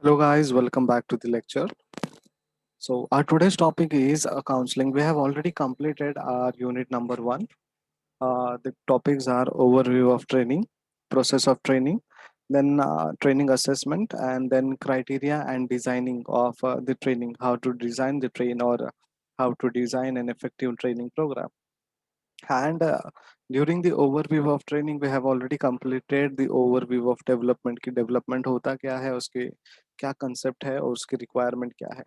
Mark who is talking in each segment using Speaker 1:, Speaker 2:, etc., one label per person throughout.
Speaker 1: Hello guys, welcome back to the lecture. So our today's topic is counseling. We have already completed our unit number 1. The topics are overview of training, process of training, then training assessment, and then criteria and designing of the training, how to design the train or how to design an effective training program. And during the overview of training, we have already completed the overview of development की development होता क्या है, उसके क्या concept है और उसकी requirement क्या है.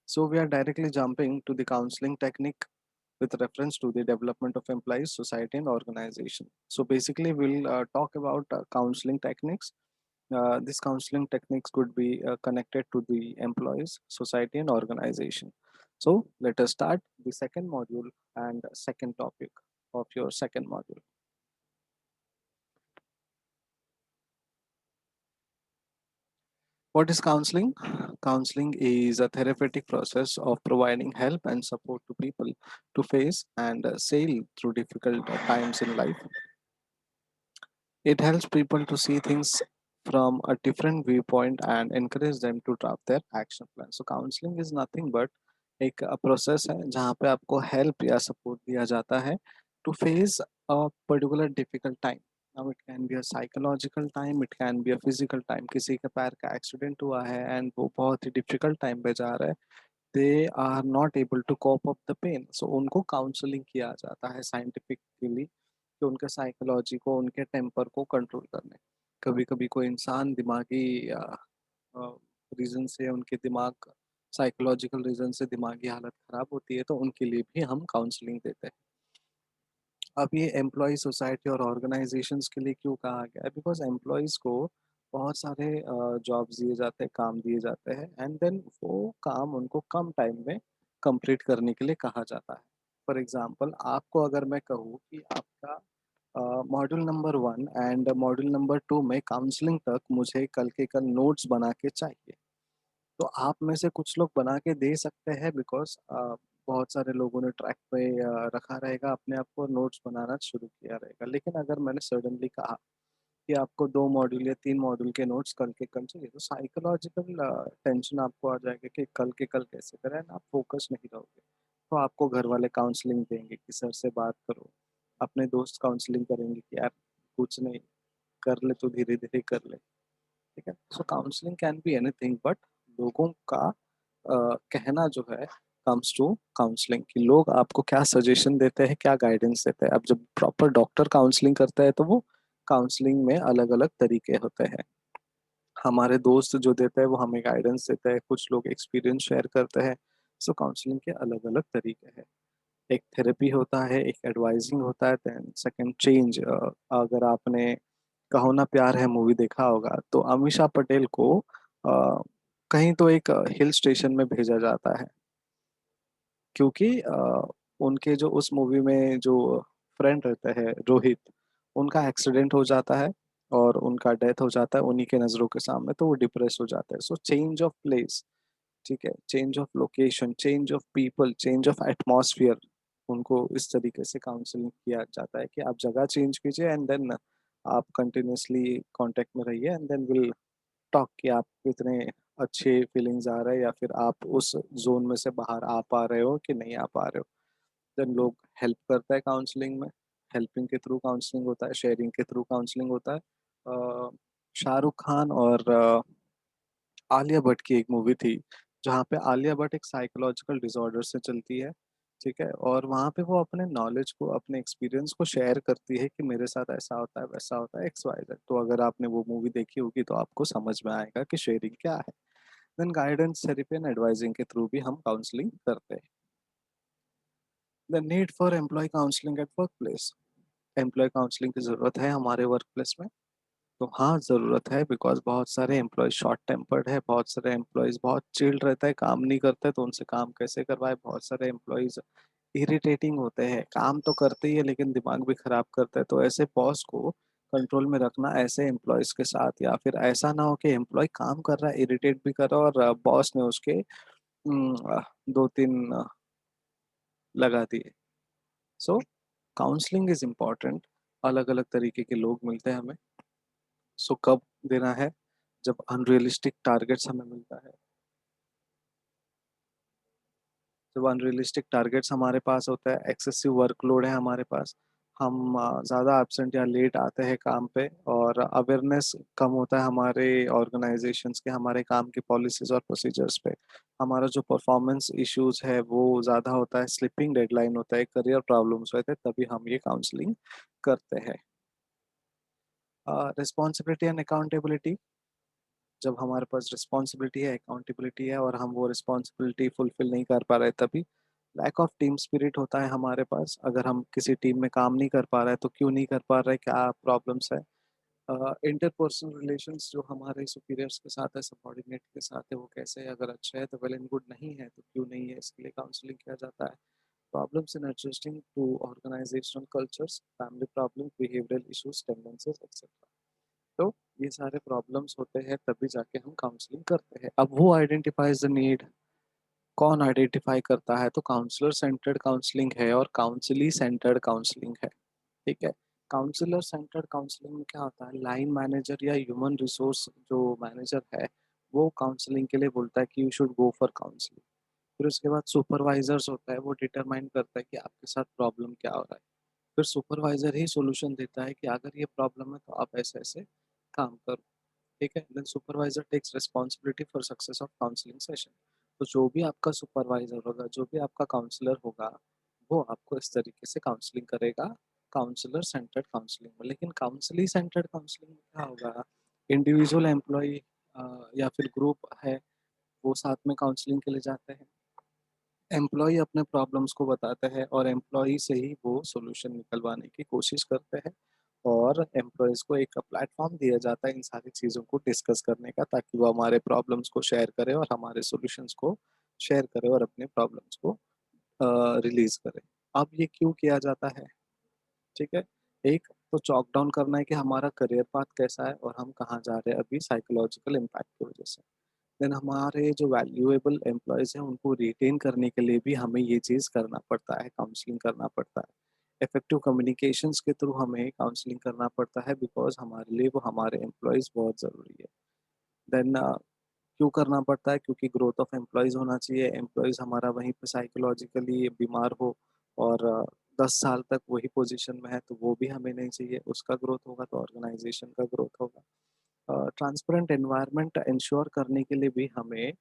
Speaker 1: So we are directly jumping to the counseling technique with reference to the development of employees, society, and organization. So basically, we'll talk about counseling techniques. These counseling techniques could be connected to the employees, society, and organization. So let us start the second module and second topic of your second module. What is counseling? Counseling is a therapeutic process of providing help and support to people to face and sail through difficult times in life. It helps people to see things from a different viewpoint and encourage them to draft their action plan. So counseling is nothing but एक process है जहाँ पे आपको help या support दिया जाता है to face a particular difficult time. Now it can be a psychological time, it can be a physical time. किसी के पैर का एक्सीडेंट हुआ है एंड वो बहुत ही डिफिकल्ट टाइम पे जा रहा है. They are not able to cope up the pain, so उनको काउंसलिंग किया जाता है साइंटिफिकली कि उनके साइकोलॉजी को, उनके टेम्पर को कंट्रोल करने. कभी कभी कोई इंसान दिमागी रीजन से, उनके दिमाग साइकोलॉजिकल रीजन से दिमागी हालत खराब होती है, तो उनके लिए भी हम काउंसलिंग देते हैं. अब ये एम्प्लॉय सोसाइटी और ऑर्गेनाइजेशंस के लिए क्यों कहा गया है? बिकॉज एम्प्लॉयज़ को बहुत सारे जॉब्स दिए जाते हैं, काम दिए जाते हैं, एंड देन वो काम उनको कम टाइम में कंप्लीट करने के लिए कहा जाता है. फॉर एग्जांपल, आपको अगर मैं कहूँ कि आपका module number 1 and module number 2 में काउंसलिंग तक मुझे कल के कल नोट्स बना के चाहिए, तो आप में से कुछ लोग बना के दे सकते हैं बिकॉज बहुत सारे लोगों ने ट्रैक पे रखा रहेगा अपने आप को, नोट्स बनाना शुरू किया रहेगा. लेकिन अगर मैंने सडनली कहा कि आपको 2 मॉड्यूल या 3 मॉड्यूल के नोट्स कल के कल चाहिए, तो साइकोलॉजिकल टेंशन आपको आ जाएगा कि कल के कल कैसे करें, and आप फोकस नहीं रहोगे. तो आपको घर वाले काउंसलिंग देंगे कि सर से बात करो, अपने दोस्त काउंसलिंग करेंगे कि यार कुछ नहीं, कर ले तो धीरे धीरे कर ले. ठीक है. So counselling can be anything, but लोगों का कहना जो है कम्स टू काउंसलिंग कि लोग आपको क्या सजेशन देते हैं, क्या गाइडेंस देते हैं. अब जब प्रॉपर डॉक्टर काउंसलिंग करता है तो वो काउंसलिंग में अलग अलग तरीके होते हैं. हमारे दोस्त जो देते हैं वो हमें गाइडेंस देते हैं, कुछ लोग एक्सपीरियंस शेयर करते हैं. सो काउंसलिंग के अलग अलग तरीके हैं. एक थेरेपी होता है, एक एडवाइजिंग होता है, देन सेकंड चेंज. अगर आपने कहो ना प्यार है मूवी देखा होगा, तो अमीषा पटेल को कहीं तो एक हिल स्टेशन में भेजा जाता है, क्योंकि उनके जो उस मूवी में जो फ्रेंड रहते हैं रोहित, उनका एक्सीडेंट हो जाता है और उनका डेथ हो जाता है उन्हीं के नज़रों के सामने, तो वो डिप्रेस हो जाते हैं. सो चेंज ऑफ प्लेस, ठीक है, change of location, change of people, change of atmosphere, उनको इस तरीके से काउंसलिंग किया जाता है कि आप जगह चेंज कीजिए एंड देन आप कंटिन्यूसली कांटेक्ट में रहिए, एंड देन विल टॉक कि आप कितने अच्छे फीलिंग्स आ रहे हैं या फिर आप उस जोन में से बाहर आ पा रहे हो कि नहीं आ पा रहे हो. देन लोग हेल्प करता है काउंसलिंग में. हेल्पिंग के थ्रू काउंसलिंग होता है, शेयरिंग के थ्रू काउंसलिंग होता है. शाहरुख खान और आलिया भट्ट की एक मूवी थी जहाँ पे आलिया भट्ट एक साइकोलॉजिकल डिसऑर्डर से चलती है. ठीक है, और वहाँ पे वो अपने नॉलेज को, अपने एक्सपीरियंस को शेयर करती है कि मेरे साथ ऐसा होता है, वैसा होता है, एक्स वाई जेड. तो अगर आपने वो मूवी देखी होगी तो आपको समझ में आएगा कि शेयरिंग क्या है. Then guidance, therapy and advising के थ्रू भी हम काउंसलिंग करते हैं. The need for employ counselling at work place. Employ counselling की ज़रूरत है हमारे वर्क प्लेस में. तो हाँ, ज़रूरत है बिकॉज़ बहुत सारे एम्प्लॉयज़ शॉर्ट टेम्पर्ड है, बहुत सारे एम्प्लॉयज़ बहुत चिल रहता है, काम नहीं करते तो उनसे काम कैसे करवाएँ. बहुत सारे एम्प्लॉयज़ इरिटेटिंग होते हैं, काम तो करते ही है लेकिन दिमाग भी खराब करते हैं. तो ऐसे बॉस को कंट्रोल में रखना ऐसे एम्प्लॉयज़ के साथ, या फिर ऐसा ना हो कि एम्प्लॉय काम कर रहा है, इरिटेट भी कर रहा है और बॉस ने उसके 2-3 लगा दिए. सो काउंसलिंग इज़ इम्पोर्टेंट. अलग-अलग तरीके के लोग मिलते हैं हमें. सो कब देना है? जब अनरियलिस्टिक टारगेट्स हमें मिलता है, जब अनरियलिस्टिक टारगेट्स हमारे पास होता है, एक्सेसिव वर्कलोड है हमारे पास, हम ज़्यादा एब्सेंट या लेट आते हैं काम पे, और अवेयरनेस कम होता है हमारे ऑर्गेनाइजेशंस के, हमारे काम की पॉलिसीज और प्रोसीजर्स पे, हमारा जो परफॉर्मेंस इश्यूज है वो ज़्यादा होता है, स्लिपिंग डेडलाइन होता है, करियर प्रॉब्लम्स होते हैं, तभी हम ये काउंसलिंग करते हैं। रिस्पॉन्सिबिलिटी एंड अकाउंटेबिलिटी, जब हमारे पास रिस्पॉन्सिबिलिटी है, अकाउंटेबिलिटी है, और हम वो रिस्पॉन्सिबिलिटी फुलफिल नहीं कर पा रहे, तभी लैक ऑफ टीम स्पिरिट होता है हमारे पास। अगर हम किसी टीम में काम नहीं कर पा रहे तो क्यों नहीं कर पा रहे, क्या प्रॉब्लम्स है, इंटरपर्सनल रिलेशंस जो हमारे सुपीरियर्स के साथ है, सबॉर्डिनेट के साथ है, वो कैसे है, अगर अच्छा है तो वेल एंड गुड, नहीं है तो क्यों नहीं है, इसके लिए काउंसलिंग किया जाता है। Problems in adjusting to organisational cultures, family problem, behavioural issues, tendencies etcetera. तो ये सारे प्रॉब्लम्स होते हैं, तभी जाके हम काउंसलिंग करते हैं। अब वो आइडेंटिफाइज द नीड, कौन आइडेंटिफाई करता है, तो काउंसलर सेंटर्ड काउंसलिंग है और काउंसली सेंटर्ड काउंसलिंग है। ठीक है। काउंसलर सेंटर्ड काउंसलिंग में क्या होता है, लाइन मैनेजर या ह्यूमन रिसोर्स जो मैनेजर है, वो काउंसलिंग के लिए बोलता है कि you should go for counselling. फिर उसके बाद सुपरवाइजर्स होता है, वो डिटरमाइन करता है कि आपके साथ प्रॉब्लम क्या हो रहा है। फिर सुपरवाइजर ही सॉल्यूशन देता है कि अगर ये प्रॉब्लम है तो आप ऐसे ऐसे काम करो। ठीक है। Then supervisor takes responsibility for success of counselling session. तो जो भी आपका सुपरवाइजर होगा, जो भी आपका काउंसलर होगा, वो आपको इस तरीके से काउंसलिंग करेगा, काउंसलर सेंटर्ड काउंसलिंग में। लेकिन काउंसली सेंटर्ड काउंसलिंग में क्या होगा, इंडिविजुअल एम्प्लॉय या फिर ग्रुप है, वो साथ में काउंसलिंग के लिए जाते हैं, एम्प्लॉय अपने प्रॉब्लम्स को बताते हैं और एम्प्लॉय से ही वो सॉल्यूशन निकलवाने की कोशिश करते हैं, और एम्प्लॉयज़ को एक प्लेटफॉर्म दिया जाता है इन सारी चीज़ों को डिस्कस करने का, ताकि वो हमारे प्रॉब्लम्स को शेयर करे और हमारे सॉल्यूशंस को शेयर करे और अपने प्रॉब्लम्स को रिलीज करे। अब ये क्यों किया जाता है? ठीक है। एक तो चॉक डाउन करना है कि हमारा करियर पाथ कैसा है और हम कहाँ जा रहे हैं अभी साइकोलॉजिकल इम्पैक्ट की वजह से। देन हमारे जो वैल्यूएबल एम्प्लॉयज़ हैं उनको रिटेन करने के लिए भी हमें ये चीज़ करना पड़ता है, काउंसलिंग करना पड़ता है। इफेक्टिव कम्युनिकेशंस के थ्रू हमें काउंसलिंग करना पड़ता है, बिकॉज़ हमारे लिए वो हमारे एम्प्लॉयज़ बहुत ज़रूरी है। देन क्यों करना पड़ता है? क्योंकि ग्रोथ ऑफ एम्प्लॉयज़ होना चाहिए, एम्प्लॉयज़ हमारा वहीं पे साइकोलॉजिकली बीमार हो और 10 साल तक वही पोज़ीशन में है, तो वो भी हमें नहीं चाहिए। उसका ग्रोथ होगा तो ऑर्गेनाइज़ेशन का ग्रोथ होगा। ट्रांसपेरेंट एनवायरनमेंट इंश्योर करने के लिए भी हमें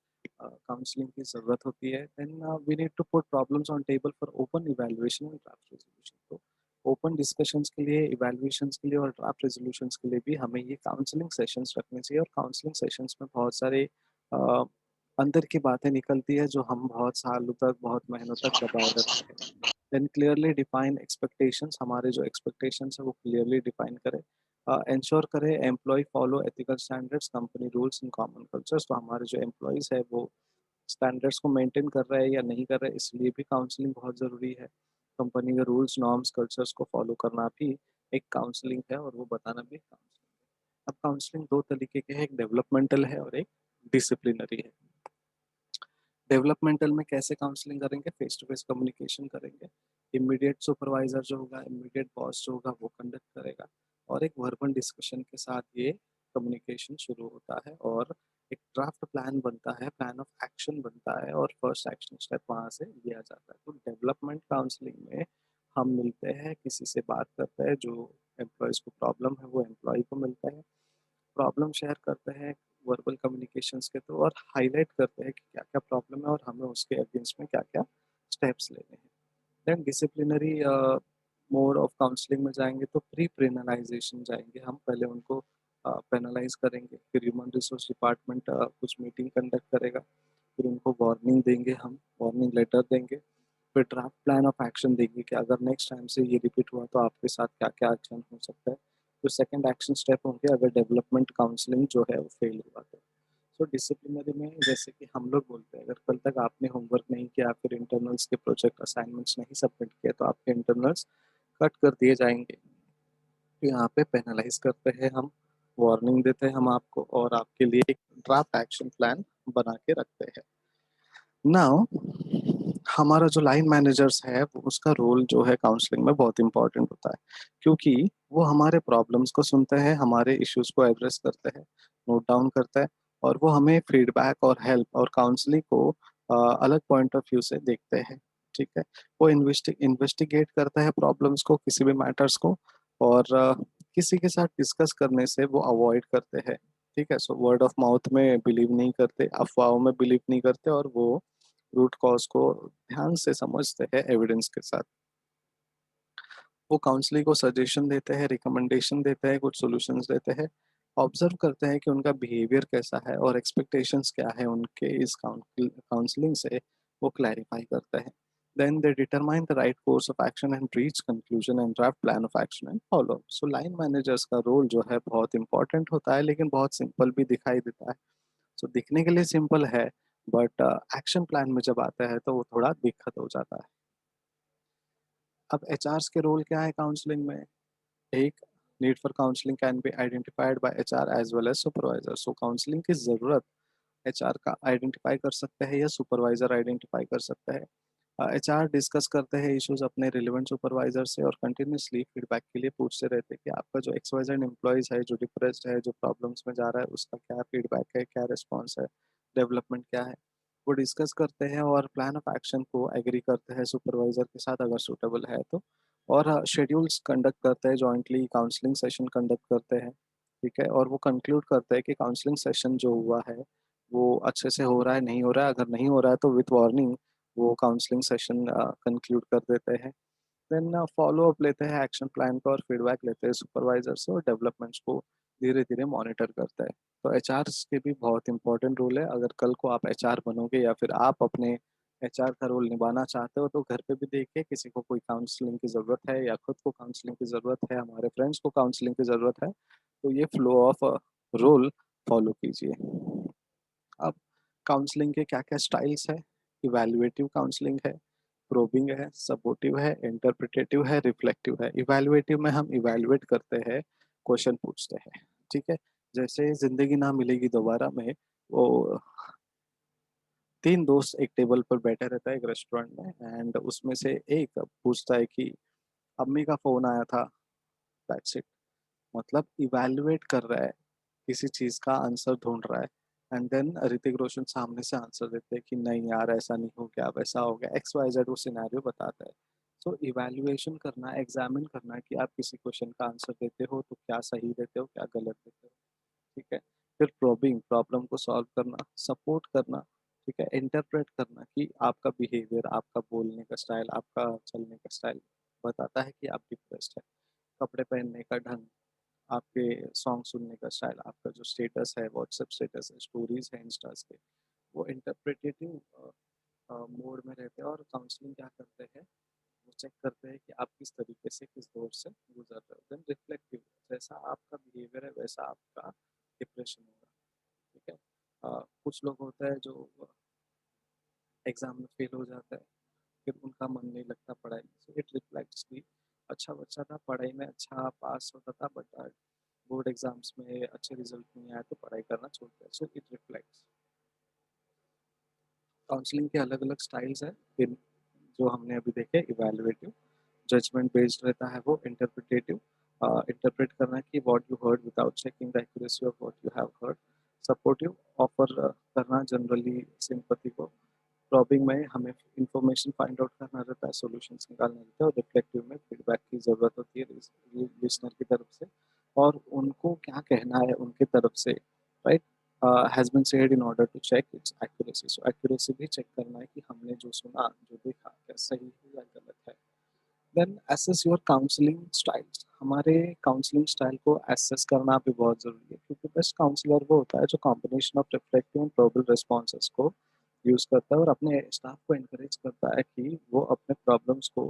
Speaker 1: काउंसलिंग की ज़रूरत होती है। Then we need to put problems on table for open evaluation and draft resolution. तो ओपन डिस्कशंस के लिए, इवैल्यूएशंस के लिए और ड्राफ्ट रेज़ोल्यूशंस के लिए भी हमें ये काउंसलिंग सेशंस रखने चाहिए, और काउंसलिंग सेशंस में बहुत सारे अ, अंदर की बातें निकलती है जो हम बहुत सालों तक, बहुत महीनों तक दबाए रखते हैं। देन क्लियरली डिफाइन एक्सपेक्टेशंस, हमारे जो एक्सपेक्टेशंस है वो क्लियरली डिफाइन करें। इंश्योर करें employ follow ethical standards, company rules and common cultures. तो हमारे जो एम्प्लॉयज़ है वो स्टैंडर्ड्स को मेंटेन कर रहे हैं या नहीं कर रहे, इसलिए भी काउंसलिंग बहुत ज़रूरी है। कंपनी के रूल्स, नॉर्म्स, कल्चर्स को फॉलो करना भी एक काउंसलिंग है, और वो बताना भी काउंसलिंग है। अब काउंसलिंग दो तरीके के हैं, एक डेवलपमेंटल है और एक डिसिप्लिनरी है। डेवलपमेंटल में कैसे काउंसलिंग करेंगे, फेस टू फेस कम्युनिकेशन करेंगे, इमीडिएट सुपरवाइजर जो होगा, इमीडिएट बॉस जो होगा वो कंडक्ट करेगा, और एक वर्बल डिस्कशन के साथ ये कम्युनिकेशन शुरू होता है, और एक ड्राफ्ट प्लान बनता है, प्लान ऑफ एक्शन बनता है, और फर्स्ट एक्शन स्टेप वहाँ से लिया जाता है। तो डेवलपमेंट काउंसलिंग में हम मिलते हैं, किसी से बात करते हैं, जो एम्प्लॉयज़ को प्रॉब्लम है वो एम्प्लॉय को मिलता है, प्रॉब्लम शेयर करते हैं वर्बल कम्युनिकेशंस के थ्रू, और हाईलाइट करते हैं कि क्या क्या प्रॉब्लम है और हमें उसके अगेंस्ट में क्या क्या स्टेप्स लेने हैं। Then disciplinary mode of counselling में जाएंगे तो प्री पेनलाइजेशन जाएंगे हम, पहले उनको पेनलाइज करेंगे, फिर ह्यूमन रिसोर्स डिपार्टमेंट कुछ मीटिंग कंडक्ट करेगा, फिर उनको वार्निंग देंगे, हम वार्निंग लेटर देंगे, फिर ड्राफ्ट प्लान ऑफ एक्शन देंगे कि अगर नेक्स्ट टाइम से ये रिपीट हुआ तो आपके साथ क्या क्या एक्शन हो सकता है। तो सेकंड एक्शन स्टेप होंगे अगर डेवलपमेंट काउंसलिंग जो है वो फेल हुआ तो। सो डिसिप्लिनरी में जैसे कि हम लोग बोलते हैं, अगर कल तक आपने होमवर्क नहीं किया, फिर इंटरनल्स के प्रोजेक्ट असाइनमेंट्स नहीं सबमिट किए, तो आपके इंटरनल्स कट कर दिए जाएंगे। तो यहाँ पे पेनलाइज करते हैं हम, वार्निंग देते हैं हम आपको, और आपके लिए एक ड्राफ्ट एक्शन प्लान बना के रखते हैं। नाउ हमारा जो लाइन मैनेजर्स है उसका रोल जो है काउंसलिंग में बहुत इंपॉर्टेंट होता है, क्योंकि वो हमारे प्रॉब्लम्स को सुनते हैं, हमारे इश्यूज को एड्रेस करते हैं, नोट डाउन करता है, और वो हमें फीडबैक और हेल्प और काउंसलिंग को अलग पॉइंट ऑफ व्यू से देखते हैं। ठीक है, वो इन्वेस्टिगेट करता है प्रॉब्लम्स को, किसी भी मैटर्स को, और किसी के साथ डिस्कस करने से वो अवॉइड करते हैं। ठीक है, सो वर्ड ऑफ माउथ में बिलीव नहीं करते, अफवाहों में बिलीव नहीं करते, और वो रूट कॉज को ध्यान से समझते हैं एविडेंस के साथ। वो काउंसलिंग को सजेशन देते हैं, रिकमेंडेशन देते हैं, कुछ सॉल्यूशंस देते हैं, ऑब्जर्व करते हैं कि उनका बिहेवियर कैसा है और एक्सपेक्टेशंस क्या है उनके इस काउंसलिंग से, वो क्लैरिफाई करते हैं। Then they determine the right course of action and reach conclusion and draft plan of action and follow. So line managers का रोल जो है बहुत इंपॉर्टेंट होता है, लेकिन बहुत सिंपल भी दिखाई देता है। सो दिखने के लिए सिंपल है, बट एक्शन प्लान में जब आता है तो वो थोड़ा दिक्कत हो जाता है। अब एचआर के रोल क्या है काउंसलिंग में? एक, need for counselling can be identified by HR as well as supervisor. So counselling की जरूरत एचआर का आइडेंटिफाई कर सकते हैं या सुपरवाइजर आइडेंटिफाई कर सकते हैं। एचआर डिस्कस करते हैं इश्यूज अपने रिलेवेंट सुपरवाइजर से, और कंटिन्यूसली फीडबैक के लिए पूछते रहते हैं कि आपका जो एक्सवाइजेड एम्प्लॉयज है, जो डिप्रेस्ड है, जो प्रॉब्लम्स में जा रहा है, उसका क्या फीडबैक है, क्या रिस्पॉन्स है, डेवलपमेंट क्या है। वो डिस्कस करते हैं और प्लान ऑफ एक्शन को एग्री करते हैं सुपरवाइजर के साथ अगर सूटेबल है तो, और शेड्यूल्स कंडक्ट करते हैं, जॉइंटली काउंसलिंग सेशन कंडक्ट करते हैं। ठीक है, और वो कंक्लूड करते हैं कि काउंसलिंग सेशन जो हुआ है वो अच्छे से हो रहा है, नहीं हो रहा है। अगर नहीं हो रहा है तो विथ वार्निंग वो काउंसलिंग सेशन कंक्लूड कर देते हैं। देन फॉलो अप लेते हैं एक्शन प्लान का, और फीडबैक लेते हैं सुपरवाइजर से, और डेवलपमेंट्स को धीरे धीरे मॉनिटर करते हैं। तो एचआर के भी बहुत इंपॉर्टेंट रोल है। अगर कल को आप एचआर बनोगे या फिर आप अपने एचआर का रोल निभाना चाहते हो, तो घर पे भी देखिए, किसी को कोई काउंसलिंग की ज़रूरत है या खुद को काउंसलिंग की ज़रूरत है, हमारे फ्रेंड्स को काउंसलिंग की ज़रूरत है, तो ये फ्लो ऑफ रोल फॉलो कीजिए। अब काउंसलिंग के क्या क्या स्टाइल्स है? इवैल्यूएटिव काउंसलिंग है, प्रोबिंग है, सपोर्टिव है, इंटरप्रिटेटिव है, रिफ्लेक्टिव है। इवैल्यूएटिव में हम इवैल्यूएट करते हैं, क्वेश्चन पूछते हैं। ठीक है, जैसे जिंदगी ना मिलेगी दोबारा में, वो तीन दोस्त एक टेबल पर बैठे रहता है एक रेस्टोरेंट में, एंड उसमें से एक पूछता है कि अम्मी का फोन आया था। That's it. मतलब इवैल्यूएट कर रहा है, किसी चीज का आंसर ढूंढ रहा है। एंड देन ऋतिक रोशन सामने से आंसर देते हैं कि नहीं यार, ऐसा नहीं हो गया, वैसा हो गया, एक्स वाई जेड वो सिनेरियो बताता है। सो इवैल्यूएशन करना, एग्जामिन करना कि आप किसी क्वेश्चन का आंसर देते हो तो क्या सही देते हो, क्या गलत देते हो। ठीक है, फिर प्रोबिंग, प्रॉब्लम को सॉल्व करना, सपोर्ट करना। ठीक है, इंटरप्रेट करना कि आपका बिहेवियर, आपका बोलने का स्टाइल, आपका चलने का स्टाइल बताता है कि आप डिप्रेस्ड है। कपड़े पहनने का ढंग, आपके सॉन्ग सुनने का स्टाइल, आपका जो स्टेटस है, व्हाट्सएप स्टेटस है, स्टोरीज है इंस्टास के, वो इंटरप्रिटेटिव मोड में रहते हैं। और काउंसलिंग क्या करते हैं, वो चेक करते हैं कि आप किस तरीके से, किस दौर से गुजर रहे हो। देन रिफ्लेक्टिव, जैसा आपका बिहेवियर है वैसा आपका डिप्रेशन होगा। ठीक है, कुछ लोग होता है जो एग्जाम में फेल हो जाता है, फिर उनका मन नहीं लगता पढ़ाई में, सो इट रिफ्लेक्ट्स की अच्छा बच्चा था, पढ़ाई में अच्छा पास होता था, बट बोर्ड एग्जाम्स में अच्छे रिजल्ट नहीं आए तो पढ़ाई करना छोड़ दिया। So it reflects. काउंसलिंग के अलग अलग स्टाइल्स हैं, फिर जो हमने अभी देखे, इवैल्यूएटिव, जजमेंट बेस्ड रहता है वो, इंटरप्रिटेटिव, इंटरप्रेट करना कि what you heard without checking the accuracy of what you have heard, supportive, offer करना जनरली सिंपैथी को, प्रॉबिंग में हमें इंफॉर्मेशन फाइंड आउट करना रहता है, सॉल्यूशंस निकालना रहता है, और रिफ्लेक्टिव में फीडबैक की ज़रूरत होती है लिसनर की तरफ से, और उनको क्या कहना है उनकी तरफ से, right, has been said in order to check its accuracy. So accuracy भी चेक करना है कि हमने जो सुना, जो देखा, क्या सही है या गलत है। Then assess your counselling styles. हमारे काउंसलिंग स्टाइल को एसेस करना भी बहुत ज़रूरी है, क्योंकि बेस्ट काउंसलर वो होता है जो combination of reflective and probable responses को यूज़ करता है, और अपने स्टाफ को इनकरेज करता है कि वो अपने प्रॉब्लम्स को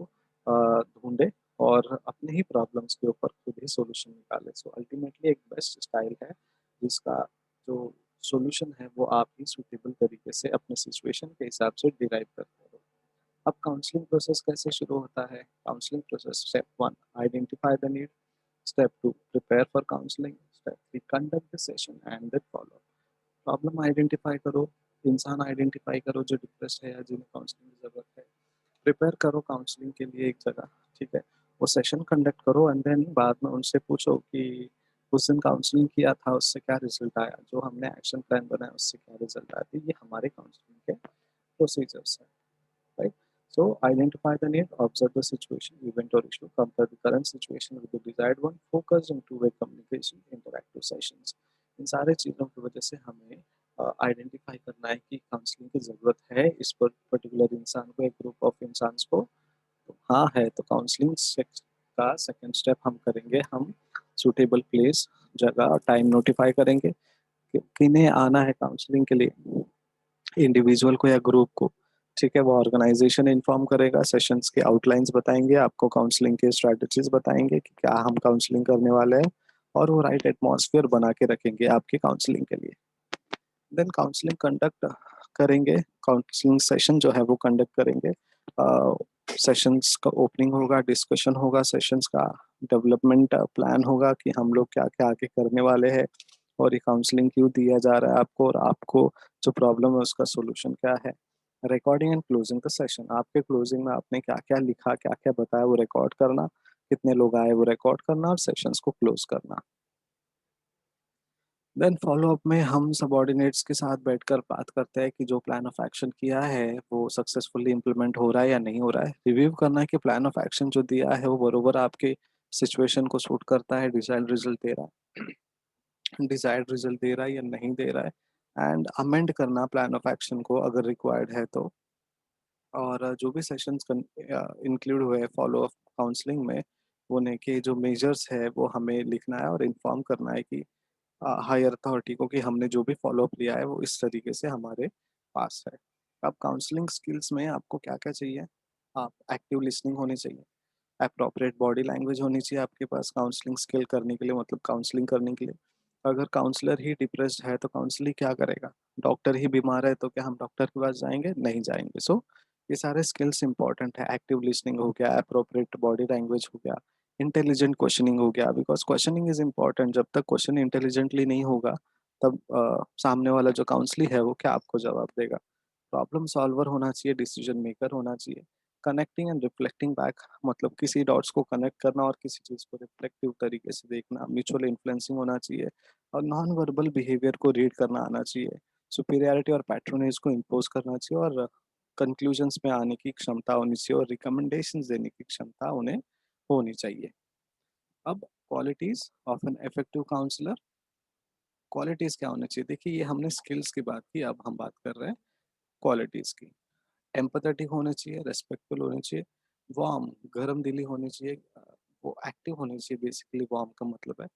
Speaker 1: ढूंढे और अपने ही प्रॉब्लम्स के ऊपर खुद ही सॉल्यूशन निकाले। सो अल्टीमेटली एक बेस्ट स्टाइल है जिसका जो सॉल्यूशन है वो आप ही सुटेबल तरीके से अपने सिचुएशन के हिसाब से डिराइव करते हो। अब काउंसलिंग प्रोसेस कैसे शुरू होता है? Counselling process, step one, identify the need, step two, prepare for counselling, step three, conduct the session and then follow. Problem identify करो, इंसान आइडेंटिफाई करो जो डिप्रेस है या जिन्हें काउंसलिंग की ज़रूरत है, प्रिपेयर करो काउंसलिंग के लिए एक जगह। ठीक है, वो सेशन कंडक्ट करो एंड देन बाद में उनसे पूछो कि उस दिन काउंसलिंग किया था उससे क्या रिजल्ट आया, जो हमने एक्शन प्लान बनाया उससे क्या रिजल्ट आया। तो ये हमारे काउंसलिंग के प्रोसीजर्स हैं, right? So identify the need, observe the situation, event or issue, compare the current situation with the desired one, focus on two-way communication, interactive sessions. इन सारे चीज़ों की वजह से हमें आइडेंटिफाई करना है कि काउंसलिंग की ज़रूरत है इस पर पर्टिकुलर इंसान को, एक ग्रुप ऑफ इंसान को। तो हाँ है तो काउंसलिंग का सेकंड स्टेप हम करेंगे, हम सूटेबल प्लेस, जगह और टाइम नोटिफाई करेंगे कि किन्हें आना है काउंसलिंग के लिए, इंडिविजुअल को या ग्रुप को। ठीक है, वो ऑर्गेनाइजेशन इन्फॉर्म करेगा, सेशंस के आउटलाइंस बताएंगे आपको, काउंसलिंग के स्ट्रेटजीज बताएंगे कि क्या हम काउंसलिंग करने वाले हैं, और वो राइट एटमॉस्फेयर बना के रखेंगे आपकी काउंसलिंग के लिए। देन काउंसलिंग कंडक्ट करेंगे, काउंसलिंग सेशन जो है वो कंडक्ट करेंगे। सेशंस का ओपनिंग होगा, डिस्कशन होगा, सेशंस का डेवलपमेंट प्लान होगा कि हम लोग क्या क्या आगे करने वाले हैं, और ये काउंसलिंग क्यों दिया जा रहा है आपको, और आपको जो प्रॉब्लम है उसका सोल्यूशन क्या है। Recording and closing the session, आपके क्लोजिंग में आपने क्या क्या लिखा, क्या क्या बताया, वो रिकॉर्ड करना, कितने लोग आए वो रिकॉर्ड करना, और सेशंस को क्लोज करना। देन फॉलो अप में हम सबॉर्डिनेट्स के साथ बैठकर बात करते हैं कि जो प्लान ऑफ एक्शन किया है वो सक्सेसफुली इम्प्लीमेंट हो रहा है या नहीं हो रहा है। रिव्यू करना है कि प्लान ऑफ एक्शन जो दिया है वो बरोबर आपके सिचुएशन को सूट करता है, डिजायर्ड रिजल्ट दे रहा है, डिजायर्ड रिजल्ट दे रहा है या नहीं दे रहा है। एंड अमेंड करना प्लान ऑफ एक्शन को अगर रिक्वायर्ड है तो। और जो भी सेशंस इंक्लूड हुए फॉलो अप काउंसलिंग में, वो ने के जो मेजर्स है वो हमें लिखना है और इन्फॉर्म करना है कि हायर अथॉरिटी को कि हमने जो भी फॉलो अप लिया है वो इस तरीके से हमारे पास है। अब काउंसलिंग स्किल्स में आपको क्या क्या चाहिए, आप एक्टिव लिसनिंग होनी चाहिए, अप्रोप्रिएट बॉडी लैंग्वेज होनी चाहिए आपके पास काउंसलिंग स्किल करने के लिए, मतलब काउंसलिंग करने के लिए। अगर काउंसलर ही डिप्रेस्ड है तो काउंसलिंग क्या करेगा, डॉक्टर ही बीमार है तो क्या हम डॉक्टर के पास जाएंगे, नहीं जाएंगे। सो ये सारे स्किल्स इंपॉर्टेंट है, एक्टिव लिसनिंग हो गया, अप्रोप्रिएट बॉडी लैंग्वेज हो गया, इंटेलिजेंट क्वेश्चनिंग हो गया, बिकॉज क्वेश्चनिंग इज इम्पॉर्टेंट। जब तक क्वेश्चन इंटेलिजेंटली नहीं होगा तब सामने वाला जो काउंसली है वो क्या आपको जवाब देगा। प्रॉब्लम सॉल्वर होना चाहिए, डिसीजन मेकर होना चाहिए, कनेक्टिंग एंड रिफ्लेक्टिंग बैक, मतलब किसी डॉट्स को कनेक्ट करना और किसी चीज़ को रिफ्लेक्टिव तरीके से देखना, म्यूचुअल इन्फ्लुएंसिंग होना चाहिए, और नॉन वर्बल बिहेवियर को रीड करना आना चाहिए, सुपीरियरिटी और पैट्रोनेज को इम्पोज करना चाहिए, और कंक्लूजन्स में आने की क्षमता होनी चाहिए, और रिकमेंडेशंस देने की क्षमता उन्हें होनी चाहिए। अब qualities of an effective counsellor, qualities क्या होनी चाहिए, देखिए ये हमने स्किल्स की बात की, अब हम बात कर रहे हैं क्वालिटीज की। एम्पैथेटिक होने चाहिए, रेस्पेक्टफुल होने चाहिए, वार्म गर्म दिली होनी चाहिए, वो एक्टिव होनी चाहिए, बेसिकली वार्म का मतलब है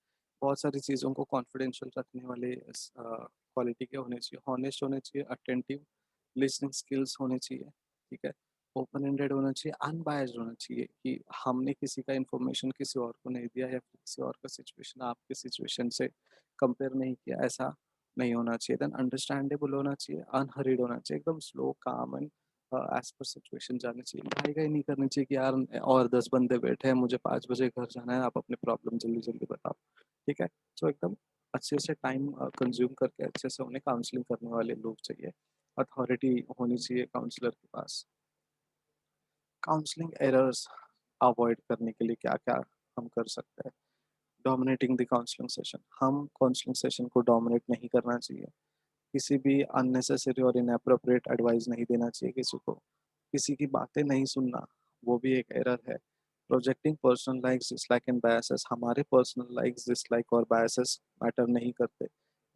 Speaker 1: बहुत सारी चीज़ों को कॉन्फिडेंशियल रखने वाले क्वालिटी के होने चाहिए, हॉनेस्ट होने चाहिए, अटेंटिव लिसनिंग स्किल्स होने चाहिए, ठीक है, ओपन एंडेड होना चाहिए, अनबायस्ड होना चाहिए कि हमने किसी का इन्फॉर्मेशन किसी और को नहीं दिया या फिर किसी और का सिचुएशन आपके सिचुएशन से कंपेयर नहीं किया, ऐसा नहीं होना चाहिए। देन अंडरस्टैंडेबल होना चाहिए, अनहरीड होना चाहिए, एकदम स्लो काम एंड एज पर सिचुएशन जानी चाहिए, भाई नहीं करनी चाहिए कि यार और 10 बंदे बैठे हैं, मुझे 5 बजे घर जाना है, आप अपने प्रॉब्लम जल्दी जल्दी बताओ, ठीक है। सो एकदम अच्छे से टाइम कंज्यूम करके अच्छे से उन्हें काउंसलिंग करने वाले लोग चाहिए। अथॉरिटी होनी चाहिए काउंसलर के पास। काउंसलिंग एरर्स अवॉइड करने के लिए क्या क्या हम कर सकते हैं। डोमिनेटिंग द काउंसलिंग सेशन, हम काउंसलिंग सेशन को डोमिनेट नहीं करना चाहिए, किसी भी अननेसेसरी और इनएप्रोप्रिएट एडवाइस नहीं देना चाहिए किसी को, किसी की बातें नहीं सुनना, वो भी एक एरर है। Projecting personal likes dislike and biases, हमारे पर्सनल लाइक्स डिसलाइक और बायसेस मैटर नहीं करते।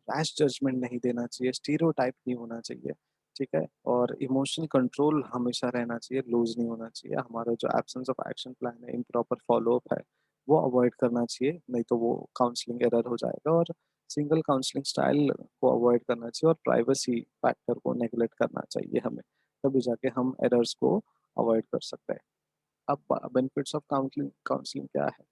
Speaker 1: रैश जजमेंट नहीं देना चाहिए, स्टीरियोटाइप नहीं होना चाहिए, ठीक है, और इमोशनल कंट्रोल हमेशा रहना चाहिए, लूज नहीं होना चाहिए। हमारा जो एब्सेंस ऑफ एक्शन प्लान है, इम्प्रॉपर फॉलोअप है, वो अवॉइड करना चाहिए, नहीं तो वो काउंसलिंग एरर हो जाएगा। और सिंगल काउंसलिंग स्टाइल को अवॉइड करना चाहिए, और प्राइवेसी फैक्टर को नेगलेक्ट करना चाहिए हमें, तभी जाके हम एरर्स को अवॉइड कर सकते हैं। अब बेनिफिट्स ऑफ काउंसलिंग काउंसलिंग क्या है,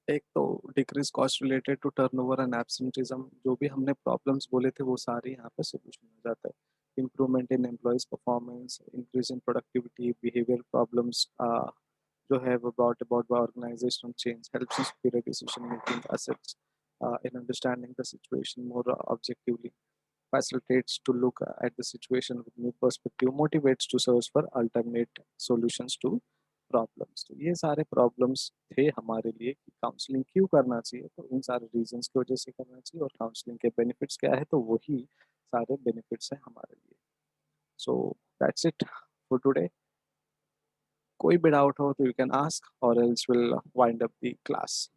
Speaker 1: एक तो decrease cost related to turnover and absenteeism, जो भी हमने प्रॉब्लम्स बोले थे वो सारे यहाँ पे सोल्यूशन हो जाता है। Improvement in employees performance, increase in productivity, behaviour problems जो है वो brought about by organizational change, helps in superior decision making, assets in understanding the situation more objectively, facilitates to look at the situation with new perspective, motivates to search for alternate solutions to problems. तो ये सारे problems थे हमारे लिए कि counselling क्यों करना चाहिए, तो इन सारे रीजंस की वजह से करना चाहिए। और काउंसलिंग के बेनिफिट्स क्या है, तो वही सारे बेनिफिट्स हैं हमारे लिए। So that's it for today. कोई भी डाउट हो तो यू कैन आस्क और else will wind up the class.